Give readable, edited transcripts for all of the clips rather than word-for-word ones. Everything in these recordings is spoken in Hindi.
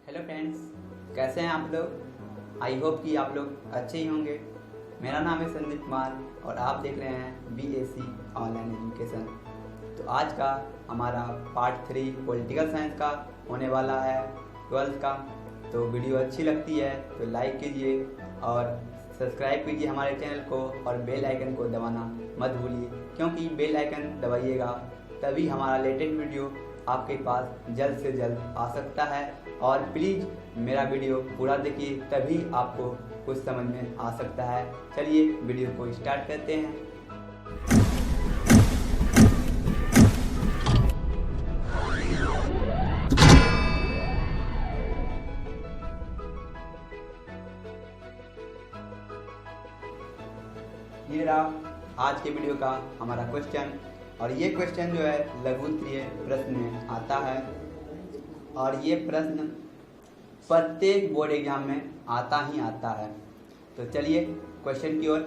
हेलो फ्रेंड्स, कैसे हैं आप लोग। आई होप कि आप लोग अच्छे ही होंगे। मेरा नाम है संदीप कुमार और आप देख रहे हैं BSc ऑनलाइन एजुकेशन। तो आज का हमारा पार्ट 3 पॉलिटिकल साइंस का होने वाला है 12th का। तो वीडियो अच्छी लगती है तो लाइक कीजिए और सब्सक्राइब कीजिए हमारे चैनल को और बेल आइकन को दबाना मत भूलिए, क्योंकि बेल आइकन दबाइएगा तभी हमारा लेटेस्ट वीडियो आपके पास जल्द से जल्द आ सकता है। और प्लीज़ मेरा वीडियो पूरा देखिए, तभी आपको कुछ समझ में आ सकता है। चलिए वीडियो को स्टार्ट करते हैं। ये रहा आज के वीडियो का हमारा क्वेश्चन, और ये क्वेश्चन जो है लघु उत्तरीय प्रश्न में आता है और ये प्रश्न प्रत्येक बोर्ड एग्जाम में आता ही आता है। तो चलिए क्वेश्चन की ओर।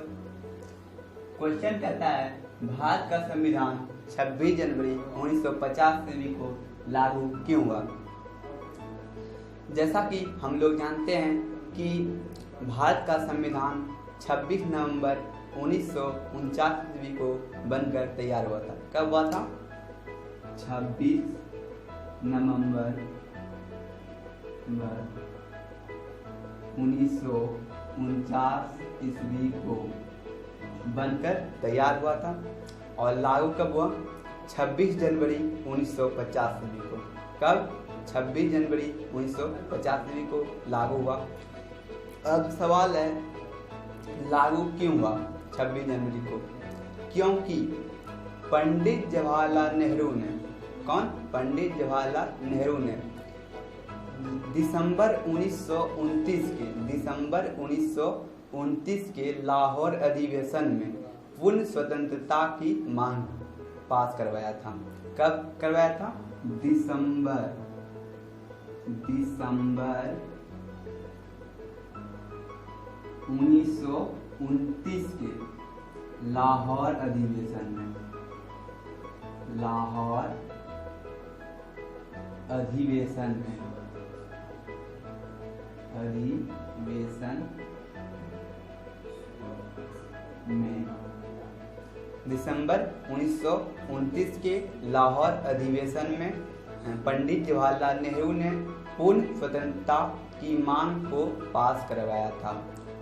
क्वेश्चन कहता है, भारत का संविधान 26 जनवरी 1950 ईस्वी को लागू क्यों हुआ। जैसा कि हम लोग जानते हैं कि भारत का संविधान 26 नवंबर 1949 ईस्वी को बनकर तैयार हुआ था। कब हुआ था? 26 नवंबर 1949 ईस्वी को बनकर तैयार हुआ था और लागू कब हुआ? 26 जनवरी 1950 ईस्वी को। कब? 26 जनवरी 1950 ईस्वी को लागू हुआ। अब सवाल है, लागू क्यों हुआ 26 जनवरी को? क्योंकि पंडित जवाहरलाल नेहरू ने, कौन? पंडित जवाहरलाल नेहरू ने दिसंबर 1929 के लाहौर अधिवेशन में पूर्ण स्वतंत्रता की मांग पास करवाया था। कब करवाया था? दिसंबर 1929 के लाहौर अधिवेशन में, लाहौर अधिवेशन में दिसंबर 1929 के लाहौर अधिवेशन में पंडित जवाहरलाल नेहरू ने पूर्ण स्वतंत्रता की मांग को पास करवाया था।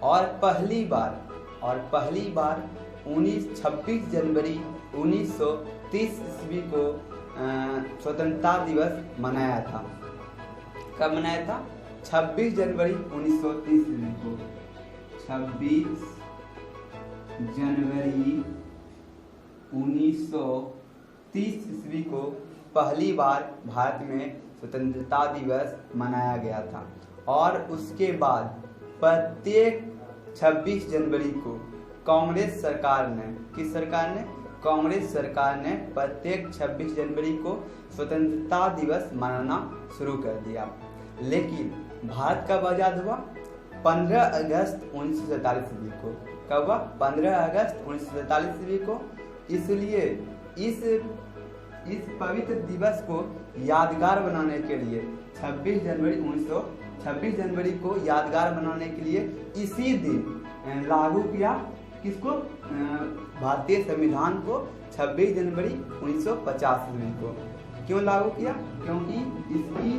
और पहली बार 26 जनवरी 1930 ईस्वी को स्वतंत्रता दिवस मनाया था। कब मनाया था? 26 जनवरी 1930 ईस्वी को। 26 जनवरी 1930 ईस्वी को पहली बार भारत में स्वतंत्रता दिवस मनाया गया था। और उसके बाद प्रत्येक 26 जनवरी को कांग्रेस सरकार ने, किस सरकार ने? कांग्रेस सरकार ने प्रत्येक 26 जनवरी को स्वतंत्रता दिवस मनाना शुरू कर दिया। लेकिन भारत कब आज़ाद हुआ? 15 अगस्त 1947 ईस्वी को। कब हुआ? 15 अगस्त 1947 ईस्वी को। इसलिए इस पवित्र दिवस को यादगार बनाने के लिए 26 जनवरी को यादगार बनाने के लिए इसी दिन लागू किया। किसको? भारतीय संविधान को 26 जनवरी 1950 ईस्वी को। क्यों लागू किया? क्योंकि इसकी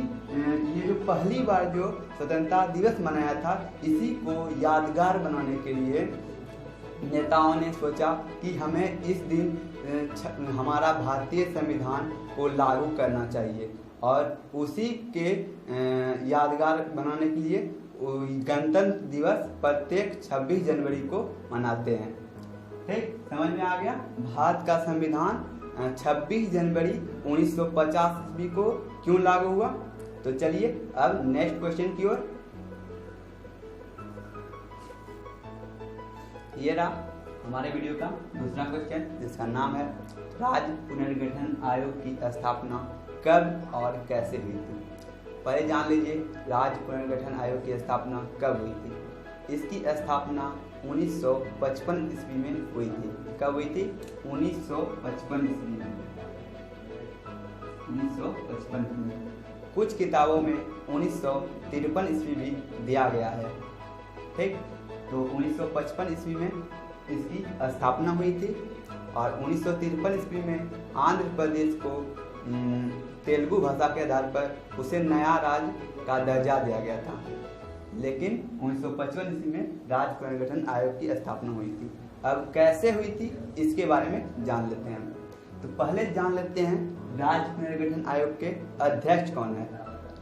ये जो पहली बार जो स्वतंत्रता दिवस मनाया था, इसी को यादगार बनाने के लिए नेताओं ने सोचा कि हमें इस दिन हमारा भारतीय संविधान को लागू करना चाहिए। और उसी के यादगार बनाने के लिए गणतंत्र दिवस प्रत्येक 26 जनवरी को मनाते हैं। ठीक, समझ में आ गया? भारत का संविधान 26 जनवरी 1950 ईस्वी को क्यों लागू हुआ। तो चलिए अब नेक्स्ट क्वेश्चन की ओर। ये रहा हमारे वीडियो का दूसरा क्वेश्चन, जिसका नाम है, राज्य पुनर्गठन आयोग की स्थापना कब और कैसे हुई थी। पहले जान लीजिए राज्य पुनर्गठन आयोग की स्थापना कब हुई थी। इसकी स्थापना 1955 ईस्वी में हुई थी। कब हुई थी? 1955 ईस्वी में। 1955 में कुछ किताबों में 1953 ईस्वी भी दिया गया है। ठीक, तो 1955 ईस्वी में इसकी स्थापना हुई थी और 1953 ईस्वी में आंध्र प्रदेश को तेलुगु भाषा के आधार पर उसे नया राज्य का दर्जा दिया गया था। लेकिन 1955 ईस्वी में राज्य पुनर्गठन आयोग की स्थापना हुई थी। अब कैसे हुई थी इसके बारे में जान लेते हैं। तो पहले जान लेते हैं राज्य पुनर्गठन आयोग के अध्यक्ष कौन है।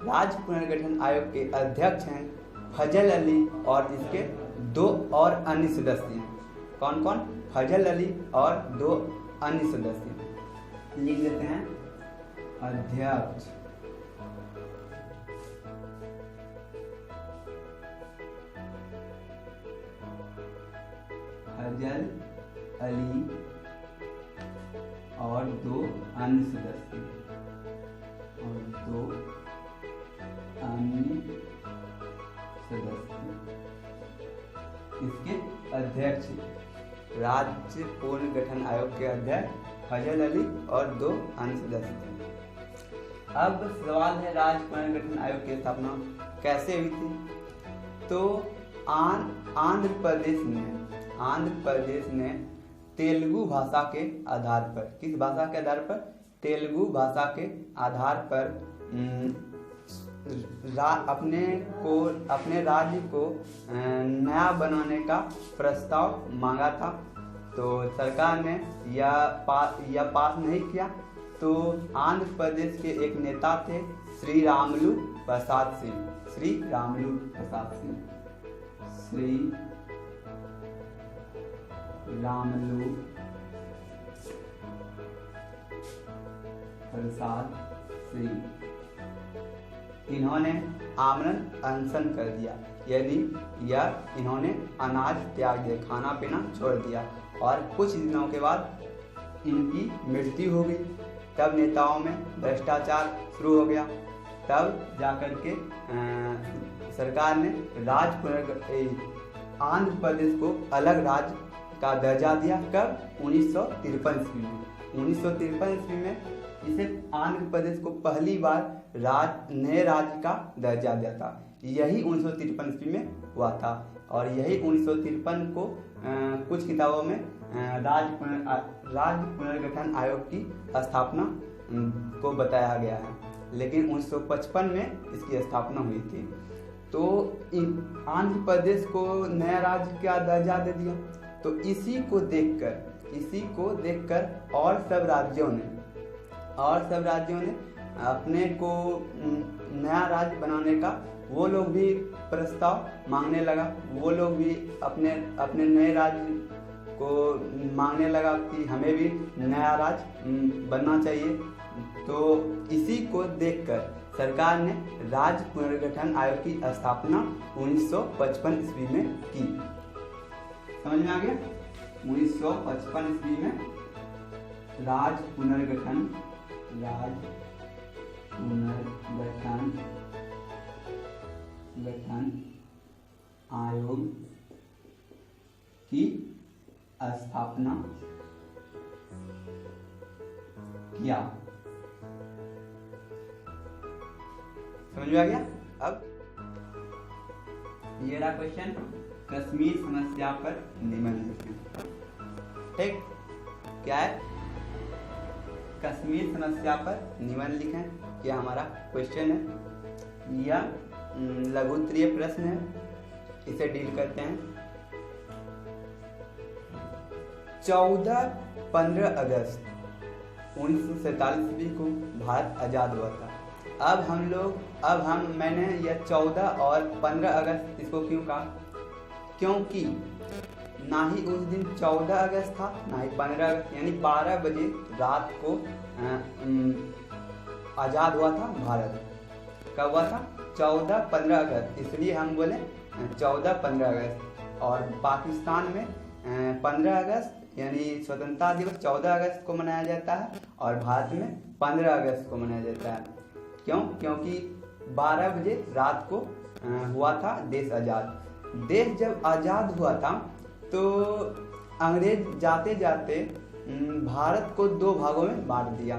राज्य पुनर्गठन आयोग के अध्यक्ष हैं फजल अली और इसके 2 और अन्य सदस्य हैं। कौन कौन? फजल अली और 2 अन्य सदस्य। लिख देते हैं अध्यक्ष। फजल अली और 2 अन्य सदस्य इसके अध्यक्ष। राज्य पुनर्गठन आयोग के अध्यक्ष फजल अली और 2 अन्य सदस्य थे। अब सवाल है राज्य पुनर्गठन आयोग की स्थापना कैसे हुई थी। तो आंध्र प्रदेश ने तेलुगु भाषा के आधार पर, किस भाषा के आधार पर? तेलुगु भाषा के आधार पर अपने राज्य को नया बनाने का प्रस्ताव मांगा था। तो सरकार ने यह पास नहीं किया। तो आंध्र प्रदेश के एक नेता थे श्री रामुलु प्रसाद सिंह। इन्होंने आमरण अनशन कर दिया, इन्होंने अनाज त्याग दिया, खाना पीना छोड़ दिया और कुछ दिनों के बाद इनकी मृत्यु हो गई। तब नेताओं में भ्रष्टाचार शुरू हो गया। तब जाकर के सरकार ने आंध्र प्रदेश को अलग राज्य का दर्जा दिया। कब? 1953 ईस्वी में। 1953 ईस्वी में इसे आंध्र प्रदेश को पहली बार नए राज्य का दर्जा दिया था। यही 1953 ईस्वी में हुआ था और यही 1953 को कुछ किताबों में राज्य पुनर्गठन आयोग की स्थापना को बताया गया है। लेकिन 1955 में इसकी स्थापना हुई थी। तो आंध्र प्रदेश को नया राज्य का दर्जा दे दिया। तो इसी को देखकर और सब राज्यों ने अपने को नया राज्य बनाने का वो लोग भी प्रस्ताव मांगने लगा। वो लोग भी अपने नए राज्य को मांगने लगा कि हमें भी नया राज्य बनना चाहिए। तो इसी को देखकर सरकार ने राज्य पुनर्गठन आयोग की स्थापना 1955 ईस्वी में की। समझ में आ गया? 1955 ईस्वी में राज्य पुनर्गठन आयोग की स्थापना किया। समझ में आ गया? अब ये रहा क्वेश्चन, कश्मीर समस्या पर निबंध लिखें। ठीक, क्या है? कश्मीर समस्या पर निबंध लिखें। क्या हमारा क्वेश्चन है। यह लघु उत्तरीय प्रश्न है, इसे डील करते हैं। 15 अगस्त 1947 ईस्वी को भारत आज़ाद हुआ था। मैंने यह 14 और 15 अगस्त इसको क्यों कहा? क्योंकि ना ही उस दिन 14 अगस्त था ना ही 15 अगस्त, यानी 12 बजे रात को आज़ाद हुआ था भारत। कब हुआ था? 14-15 अगस्त, इसलिए हम बोले 14-15 अगस्त। और पाकिस्तान में 15 अगस्त यानी स्वतंत्रता दिवस 14 अगस्त को मनाया जाता है और भारत में 15 अगस्त को मनाया जाता है। क्यों? क्योंकि 12 बजे रात को हुआ था देश आज़ाद। देश जब आज़ाद हुआ था तो अंग्रेज जाते जाते भारत को 2 भागों में बांट दिया,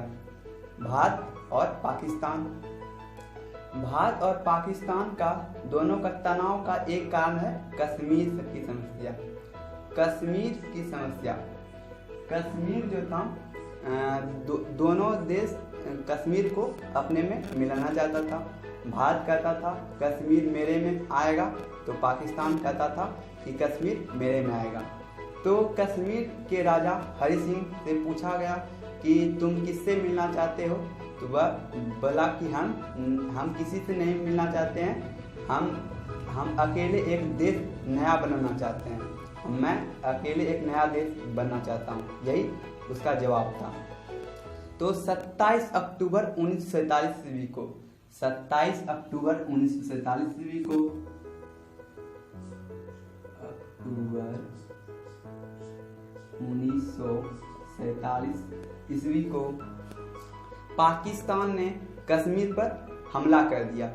भारत और पाकिस्तान। भारत और पाकिस्तान का दोनों का तनाव का एक कारण है कश्मीर की समस्या। कश्मीर की समस्या, कश्मीर जो था दोनों देश कश्मीर को अपने में मिलाना चाहता था। भारत कहता था कश्मीर मेरे में आएगा, तो पाकिस्तान कहता था कि कश्मीर मेरे में आएगा। तो कश्मीर के राजा हरि सिंह से पूछा गया कि तुम किससे मिलना चाहते हो, तो वह बोला कि हम किसी से नहीं मिलना चाहते हैं, हम अकेले एक देश नया बनाना चाहते हैं, मैं अकेले एक नया देश बनना चाहता हूँ, यही उसका जवाब था। तो 27 अक्टूबर 1947 ईस्वी को 27 अक्टूबर 1947 ईस्वी को अक्टूबर 1947 ईस्वी को पाकिस्तान ने कश्मीर पर हमला कर दिया।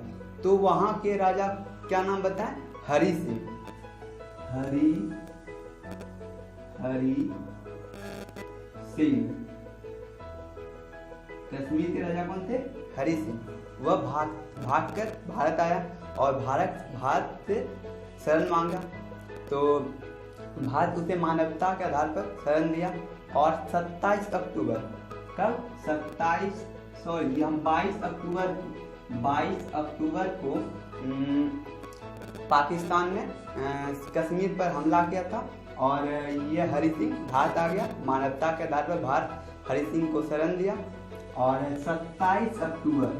तो वहां के राजा क्या नाम बताएं? हरि सिंह। हरि सिंह कश्मीर के राजा कौन थे? हरि सिंह। वह भागकर भारत आया और भारत से शरण मांगा। तो भारत उसे मानवता के आधार पर शरण दिया और 27 अक्टूबर कब 22 अक्टूबर को पाकिस्तान ने कश्मीर पर हमला किया था और ये हरि सिंह भारत आ गया। मानवता के आधार पर भारत हरि सिंह को शरण दिया और 27 अक्टूबर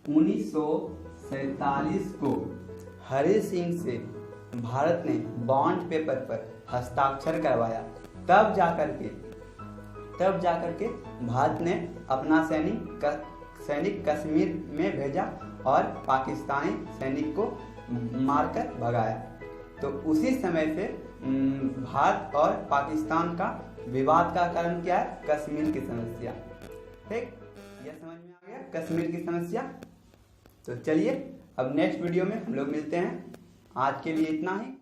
1947 को हरि सिंह से भारत ने बॉन्ड पेपर पर हस्ताक्षर करवाया। तब जाकर के भारत ने अपना सैनिक कश्मीर में भेजा और पाकिस्तानी सैनिक को मारकर भगाया। तो उसी समय से भारत और पाकिस्तान का विवाद का कारण क्या है? कश्मीर की समस्या। ठीक, यह समझ में आ गया कश्मीर की समस्या। तो चलिए अब नेक्स्ट वीडियो में हम लोग मिलते हैं। आज के लिए इतना ही।